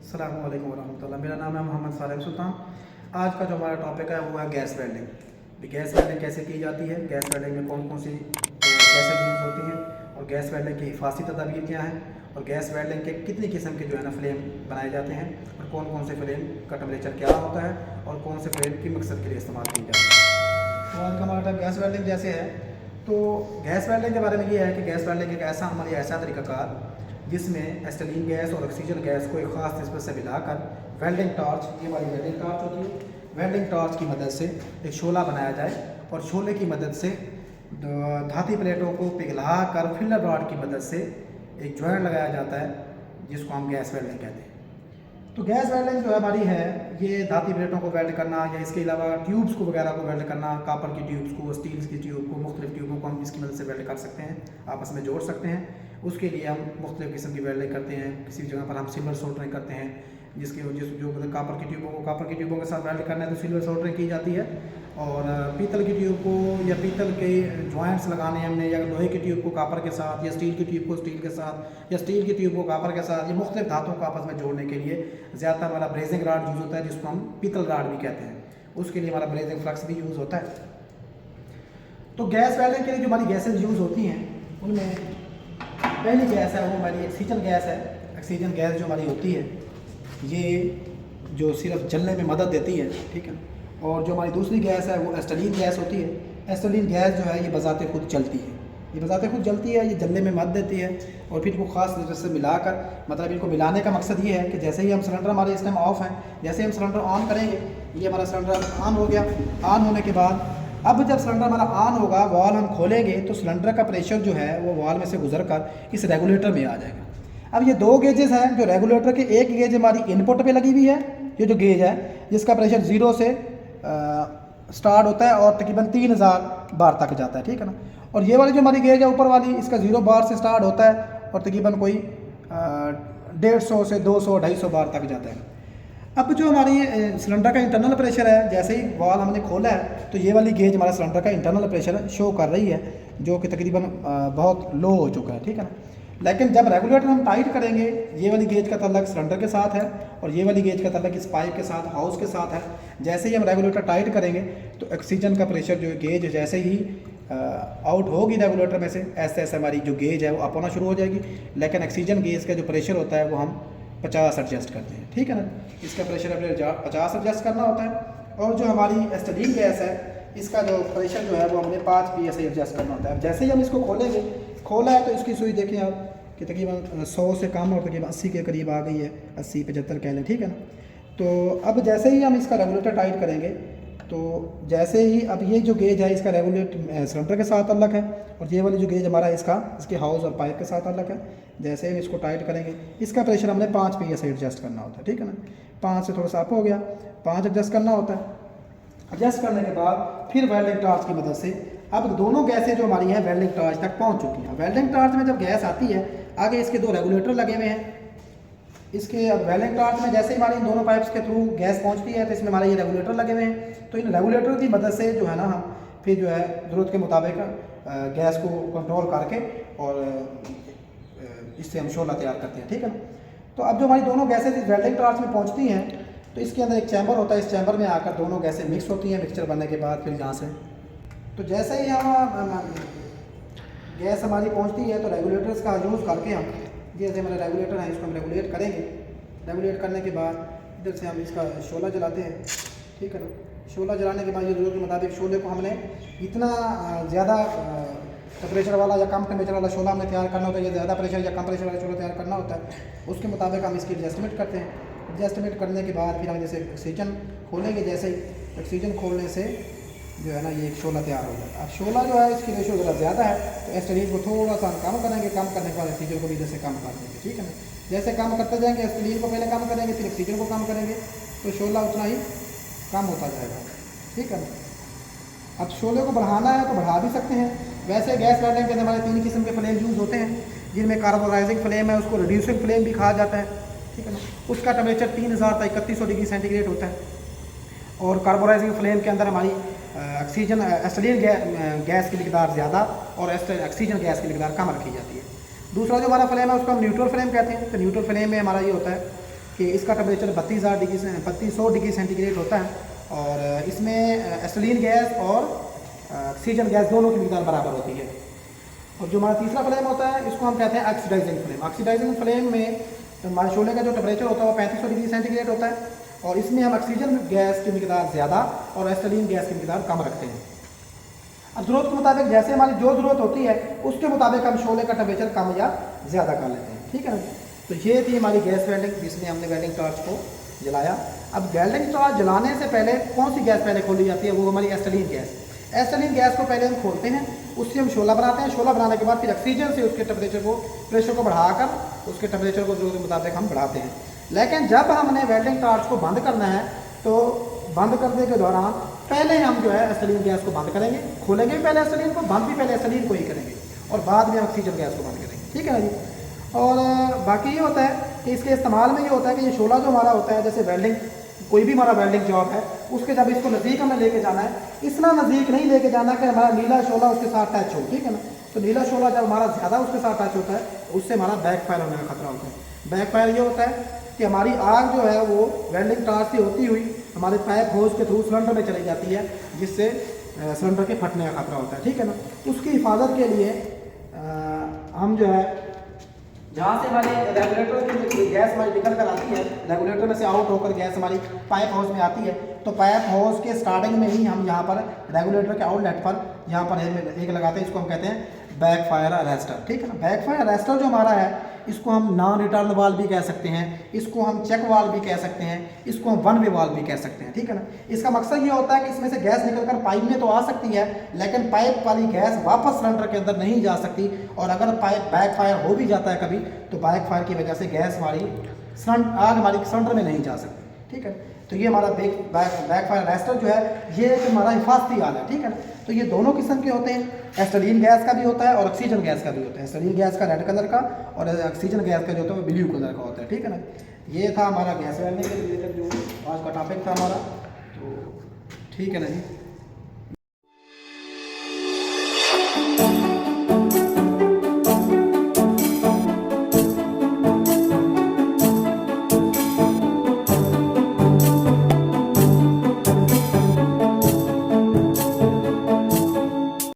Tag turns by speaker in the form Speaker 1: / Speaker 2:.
Speaker 1: अस्सलाम वालेकुम रहमतुल्लाह। मेरा नाम है मोहम्मद सालेम सुल्तान। आज का जो हमारा टॉपिक है वो है गैस वेल्डिंग। गैस वेल्डिंग कैसे की जाती है, गैस वेल्डिंग में कौन कौन सी गैसें यूज़ होती हैं और गैस वेल्डिंग की हिफाजती तदाबीर क्या हैं और गैस वेल्डिंग के कितनी किस्म के जो है ना फ्लेम बनाए जाते हैं और कौन कौन से फ्लेम का टेम्परेचर क्या होता है और कौन से फ्लेम की मकसद के लिए इस्तेमाल की जाती है। तो आज का हमारा टाइम गैस वेल्डिंग जैसे है, तो गैस वेल्डिंग के बारे में ये है कि गैस वेल्डिंग एक ऐसा तरीक़ाकार जिसमें एसिटिलीन गैस और ऑक्सीजन गैस को एक ख़ास निस्बत से मिलाकर वेल्डिंग टॉर्च, ये वाली वेल्डिंग टॉर्च होती है, वेल्डिंग टॉर्च की मदद से एक शोला बनाया जाए और शोले की मदद से धाती प्लेटों को पिघला कर फिलर रॉड की मदद से एक जॉइंट लगाया जाता है जिसको हम गैस वेल्डिंग कहते हैं। तो गैस वेल्डिंग जो हमारी है ये धाती प्लेटों को वेल्ड करना या इसके अलावा ट्यूब्स को वगैरह को वेल्ड करना, कापर की ट्यूब्स को, स्टील्स की ट्यूब को, मुख्तलिफ ट्यूबों को हम इसकी मदद से वेल्ड कर सकते हैं, आपस में जोड़ सकते हैं। उसके लिए हम मुख्तलिफ किस्म की वेल्डिंग करते हैं। किसी जगह पर हम सिल्वर सोल्डरिंग करते हैं जो कापर की ट्यूबों के साथ वेल्ड करना है तो सिल्वर सोल्डरिंग की जाती है, और पीतल की ट्यूब को या पीतल के जॉइंट्स लगाने हमने, या लोहे की ट्यूब को कापर के साथ, या स्टील की ट्यूब को स्टील के साथ, या स्टील की ट्यूब को कापर के साथ, ये मुख्तलिफ धातुओं को आपस में जोड़ने के लिए ज़्यादातर हमारा ब्रेजिंग राड यूज़ होता है जिसको हम पीतल राड भी कहते हैं। उसके लिए हमारा ब्रेजिंग फ्लक्स भी यूज़ होता है। तो गैस वेल्डिंग के लिए जो हमारी गैसेज यूज़ होती हैं उनमें पहली गैस है वो हमारी ऑक्सीजन गैस है। ऑक्सीजन गैस जो हमारी होती है ये जो सिर्फ जलने में मदद देती है, ठीक है। और जो हमारी दूसरी गैस है वो एसिटिलीन गैस होती है। एसिटिलीन गैस जो है ये बजाते खुद जलती है, ये जलने में मदद देती है और फिर इनको ख़ास नज़र से मिलाकर, मतलब इनको मिलाने का मकसद ये है कि जैसे ही हम सिलेंडर हमारे इस टाइम ऑफ है, जैसे ही हम सिलेंडर ऑन करेंगे, ये हमारा सिलेंडर ऑन हो गया। ऑन होने के बाद अब जब सिलेंडर हमारा ऑन होगा, वॉल हम खोलेंगे तो सिलेंडर का प्रेशर जो है वो वॉल में से गुजर कर इस रेगुलेटर में आ जाएगा। अब ये दो गेजेस हैं जो रेगुलेटर के, एक गेज हमारी इनपुट पे लगी हुई है, ये जो गेज है जिसका प्रेशर 0 से स्टार्ट होता है और तकरीबन 3000 बार तक जाता है, ठीक है ना। और ये वाली जो हमारी गेज है ऊपर वाली, इसका 0 बार से स्टार्ट होता है और तकरीबन कोई 150 से 200 250 बार तक जाता है। अब जो हमारी सिलेंडर का इंटरनल प्रेशर है, जैसे ही वॉल हमने खोला है तो ये वाली गेज हमारा सिलेंडर का इंटरनल प्रेशर शो कर रही है जो कि तकरीबन बहुत लो हो चुका है, ठीक है ना। लेकिन जब रेगुलेटर हम टाइट करेंगे, ये वाली गेज का ताल्लुक सिलेंडर के साथ है और ये वाली गेज का ताल्लुक इस पाइप के साथ, हाउस के साथ है। जैसे ही हम रेगुलेटर टाइट करेंगे तो ऑक्सीजन का प्रेशर जो गेज जैसे ही आउट होगी रेगुलेटर में से, ऐसे ऐसे हमारी जो गेज है वो अप होना शुरू हो जाएगी। लेकिन ऑक्सीजन गेज का जो प्रेशर होता है वो हम 50 एडजस्ट करते हैं, ठीक है ना। इसका प्रेशर अपने 50 एडजस्ट करना होता है। और जो हमारी एसिटिलीन गैस है इसका जो प्रेशर जो है वो हमने 5 PSI एडजस्ट करना होता है। जैसे ही हम इसको खोलेंगे, खोला है तो इसकी सुई देखें आप कि तकरीबन 100 से कम और तकरीबन 80 के करीब आ गई है, 80 75 कह लें, ठीक है ना। तो अब जैसे ही हम इसका रेगुलेटर टाइट करेंगे तो जैसे ही अब ये जो गेज है इसका रेगुलेट सिलेंडर के साथ अलग है और ये वाली जो गेज हमारा इसके हाउस और पाइप के साथ अलग है। जैसे ही हम इसको टाइट करेंगे इसका प्रेशर हमने 5 PSI एडजस्ट करना होता है, ठीक है ना। 5 से थोड़ा सा अप हो गया, 5 एडजस्ट करना होता है। एडजस्ट करने के बाद फिर वेल्डिंग टॉर्च की मदद से अब दोनों गैसें जो हमारी हैं वेल्डिंग टॉर्च तक पहुंच चुकी हैं। वेल्डिंग टॉर्च में जब गैस आती है, आगे इसके 2 रेगुलेटर लगे हुए हैं। इसके अब वेल्डिंग टॉर्च में जैसे ही हमारी इन दोनों पाइप्स के थ्रू गैस पहुंचती है तो इसमें हमारे ये रेगुलेटर लगे हुए हैं। तो इन रेगुलेटर की मदद से जो है ना हम फिर जो है ज़रूरत के मुताबिक गैस को कंट्रोल करके और इससे हम शोला तैयार करते हैं, ठीक है ना। तो अब जो हमारी दोनों गैसें इस वेल्डिंग टॉर्च में पहुँचती हैं तो इसके अंदर एक चैम्बर होता है, इस चैम्बर में आकर दोनों गैसें मिक्स होती हैं। मिक्सचर बनने के बाद फिर यहाँ से तो जैसे ही हम गैस हमारी पहुंचती है तो रेगुलेटर्स का यूज़ करके हम, जैसे हमारे रेगुलेटर हैं इसको हम रेगुलेट करेंगे। रेगुलेट करने के बाद इधर से हम इसका शोला जलाते हैं, ठीक है ना। शोला जलाने के बाद ये ज़रूरत के मुताबिक शोले को हमने इतना ज़्यादा टेम्परेचर वाला या कम टेम्परेचर वाला शोला हमें तैयार करना होता है, या ज़्यादा प्रेशर या कम प्रेशर वाला शोला तैयार करना होता है। उसके मुताबिक हम इसकी एडजस्टमेंट करते हैं। एडजस्टमेंट करने के बाद फिर हम जैसे ऑक्सीजन खोलेंगे, जैसे ही ऑक्सीजन खोलने से जो है ना ये एक शोला तैयार हो जाता है। अब शोला जो है इसकी रेशो ज़रा ज़्यादा है तो एसिटिलीन को थोड़ा सा हम कम करेंगे, कम करने के बाद ऑक्सीजन को भी जैसे कम कर देंगे, ठीक है ना। जैसे कम करते जाएंगे, एसिटिलीन को पहले कम करेंगे फिर ऑक्सीजन को कम करेंगे तो शोला उतना ही कम होता जाएगा, ठीक है ना। अब शोले को बढ़ाना है तो बढ़ा भी सकते हैं। वैसे गैस वेल्डिंग के हमारे 3 किस्म के फ्लेम यूज़ होते हैं, जिनमें कार्बोराइजिंग फ्लेम है, उसको रिड्यूसिंग फ्लेम भी कहा जाता है, ठीक है ना। उसका टेम्परेचर 3000 तक 3100 डिग्री सेंटीग्रेड होता है। और कार्बोराइजिंग फ्लेम के अंदर हमारी ऑक्सीजन एसिटिलीन गैस की मिकदार ज़्यादा और ऑक्सीजन गैस की मिकदार कम रखी जाती है। दूसरा जो हमारा फ्लेम है उसको हम न्यूट्रल फ्लेम कहते हैं। तो न्यूट्रल फ्लेम में हमारा ये होता है कि इसका टेम्परेचर 3200 डिग्री सेंटीग्रेड होता है, और इसमें एसिटिलीन गैस और ऑक्सीजन गैस दोनों की मिकदार बराबर होती है। और जो हमारा तीसरा फ्लेम होता है इसको हम कहते हैं ऑक्सीडाइजिंग फ्लेम। ऑक्सीडाइजिंग फ्लेम में हमारे शोले का जो टेम्परेचर होता है वो 3500 डिग्री सेंटीग्रेड होता है, और इसमें हम ऑक्सीजन गैस की मिकदार ज़्यादा और एसिटिलीन गैस की मिकदार कम रखते हैं। अब ज़रूरत के मुताबिक जैसे हमारी जो ज़रूरत होती है उसके मुताबिक हम शोले का टेम्परेचर कम या ज़्यादा कर लेते हैं, ठीक है ना। तो ये थी हमारी गैस वेल्डिंग जिसमें हमने वेल्डिंग टॉर्च को जलाया। अब वेल्डिंग टॉर्च जलाने से पहले कौन सी गैस पहले खोली जाती है, वो हमारी एसिटिलीन गैस। एसिटिलीन गैस को पहले हम खोलते हैं, उससे हम शोला बनाते हैं। शोला बनाने के बाद फिर ऑक्सीजन से उसके टेम्परेचर को, प्रेशर को बढ़ाकर उसके टेम्परेचर को ज़रूरत के मुताबिक हम बढ़ाते हैं। लेकिन जब हमने वेल्डिंग टॉर्च को बंद करना है तो बंद करने के दौरान पहले हम जो है एसिटिलीन गैस को बंद करेंगे, खोलेंगे भी पहले एसिटिलीन को, बंद भी पहले एसिटिलीन को ही करेंगे, और बाद में ऑक्सीजन गैस को बंद करेंगे, ठीक है ना जी। और बाकी ये होता है कि इसके इस्तेमाल में ये होता है कि ये शोला जो हमारा होता है, जैसे वेल्डिंग कोई भी हमारा वेल्डिंग जॉब है उसके जब इसको नज़दीक हमें लेके जाना है, इतना नज़दीक नहीं लेके जाना कि हमारा नीला शोला उसके साथ टच हो, ठीक है ना। तो नीला शोला जब हमारा ज़्यादा उसके साथ टच होता है उससे हमारा बैक फायर होने का खतरा होता है। बैक फायर ये होता है कि हमारी आग जो है वो वेल्डिंग टॉर्च से होती हुई हमारे पाइप होज के थ्रू सिलेंडर में चली जाती है, जिससे सिलेंडर के फटने का खतरा होता है, ठीक है ना। उसकी हिफाजत के लिए हम जो है जहाँ से हमारे रेगुलेटर की गैस हमारी निकल कर आती है, रेगुलेटर में से आउट होकर गैस हमारी पाइप हाउस में आती है, तो पाइप हाउस के स्टार्टिंग में ही हम यहाँ पर रेगुलेटर के आउटलेट पर यहाँ पर एक लगाते हैं, इसको हम कहते हैं बैक फायर अरेस्टर, ठीक है ना। बैक फायर अरेस्टर जो हमारा है इसको हम नॉन रिटर्न वाल्व भी कह सकते हैं, इसको हम चेक वाल्व भी कह सकते हैं, इसको हम वन वे वाल्व भी कह सकते हैं, ठीक है ना। इसका मकसद ये होता है कि इसमें से गैस निकलकर पाइप में तो आ सकती है, लेकिन पाइप वाली गैस वापस सिलेंडर के अंदर नहीं जा सकती, और अगर पाइप बैक फायर हो भी जाता है कभी तो बैक फायर की वजह से गैस हमारी आग हमारी सिलेंडर में नहीं जा सकती, ठीक है। तो ये हमारा बैक फायर अरेस्टर जो है ये एक हमारा हिफाजती आला है, ठीक है ना। तो ये दोनों किस्म के होते हैं, एसिटिलीन गैस का भी होता है और ऑक्सीजन गैस का भी होता है। एसिटिलीन गैस का रेड कलर का और ऑक्सीजन गैस का जो होता है वो ब्लू कलर का होता है, ठीक है ना। ये था हमारा गैस वेल्डिंग के रिलेटेड जो आज का टॉपिक था हमारा, तो ठीक है ना जी।